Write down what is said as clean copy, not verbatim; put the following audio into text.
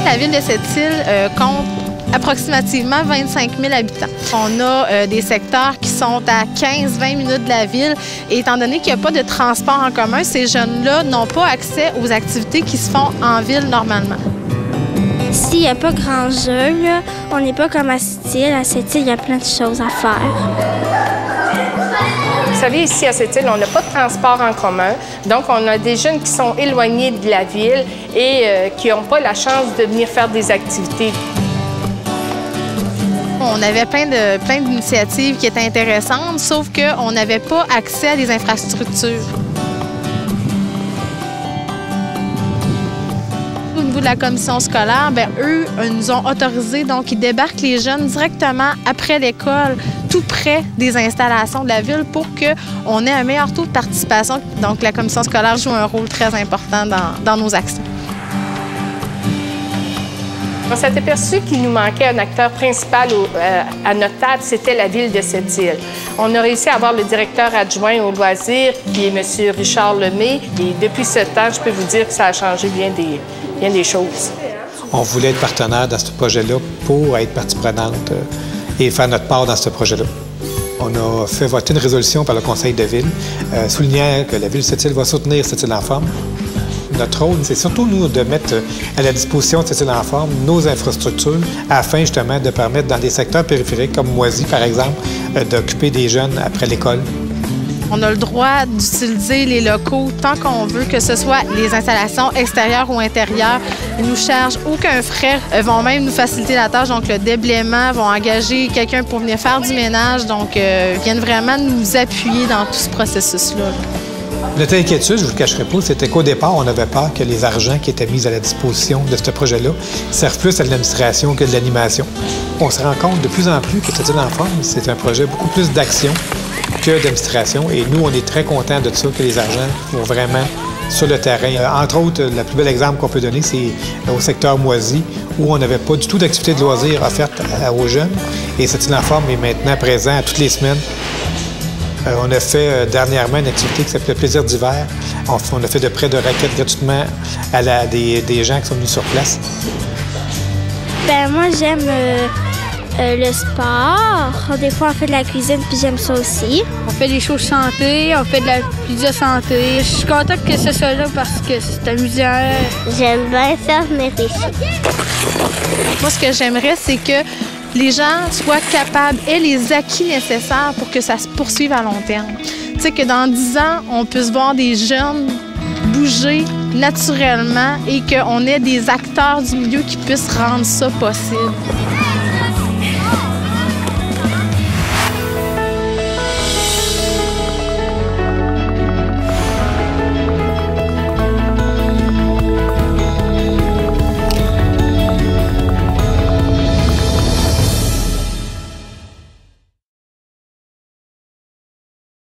La ville de Sept-Îles compte approximativement 25 000 habitants. On a des secteurs qui sont à 15-20 minutes de la ville. Et étant donné qu'il n'y a pas de transport en commun, ces jeunes-là n'ont pas accès aux activités qui se font en ville normalement. Ici, il n'y a pas grand jeu, là. On n'est pas comme à Sept-Îles. À Sept-Îles, il y a plein de choses à faire. Vous savez, ici à Sept-Îles, on n'a pas de transport en commun. Donc, on a des jeunes qui sont éloignés de la ville et qui n'ont pas la chance de venir faire des activités. On avait plein d'initiatives qui étaient intéressantes, sauf qu'on n'avait pas accès à des infrastructures. Au niveau de la commission scolaire, bien, eux nous ont autorisé, donc ils débarquent les jeunes directement après l'école, tout près des installations de la ville pour qu'on ait un meilleur taux de participation. Donc la commission scolaire joue un rôle très important dans nos actions. On s'est aperçu qu'il nous manquait un acteur principal à notre table, c'était la ville de Sept-Îles. On a réussi à avoir le directeur adjoint aux loisirs, qui est M. Richard Lemay. Et depuis ce temps, je peux vous dire que ça a changé bien des choses. On voulait être partenaire dans ce projet-là pour être partie prenante et faire notre part dans ce projet-là. On a fait voter une résolution par le conseil de ville, soulignant que la ville de Sept-Îles va soutenir Sept-Îles en forme. Notre rôle, c'est surtout, nous, de mettre à la disposition de Sept-Îles en forme nos infrastructures afin, justement, de permettre, dans des secteurs périphériques, comme Moisy, par exemple, d'occuper des jeunes après l'école. On a le droit d'utiliser les locaux tant qu'on veut, que ce soit les installations extérieures ou intérieures. Ils ne nous chargent aucun frais. Ils vont même nous faciliter la tâche, donc le déblaiement, vont engager quelqu'un pour venir faire du ménage. Donc, viennent vraiment nous appuyer dans tout ce processus-là. Notre inquiétude, je ne vous le cacherai pas, c'était qu'au départ, on avait peur que les argents qui étaient mis à la disposition de ce projet-là servent plus à l'administration que de l'animation. On se rend compte de plus en plus que Sept-Îles en forme, c'est un projet beaucoup plus d'action que d'administration. Et nous, on est très contents de ça, que les argents vont vraiment sur le terrain. Entre autres, le plus bel exemple qu'on peut donner, c'est au secteur Moisy, où on n'avait pas du tout d'activité de loisirs offerte aux jeunes. Et Sept-Îles en forme est maintenant présent toutes les semaines. On a fait dernièrement une activité qui s'appelait Plaisir d'hiver. On a fait de prêts de raquettes gratuitement à des gens qui sont venus sur place. Ben moi, j'aime le sport. Des fois, on fait de la cuisine, puis j'aime ça aussi. On fait des choses santé, on fait de la pizza santé. Je suis contente que ce soit là parce que c'est amusant. J'aime bien faire mes récits. Moi, ce que j'aimerais, c'est que les gens soient capables, aient les acquis nécessaires pour que ça se poursuive à long terme. Tu sais, que dans 10 ans, on puisse voir des jeunes bouger naturellement et qu'on ait des acteurs du milieu qui puissent rendre ça possible.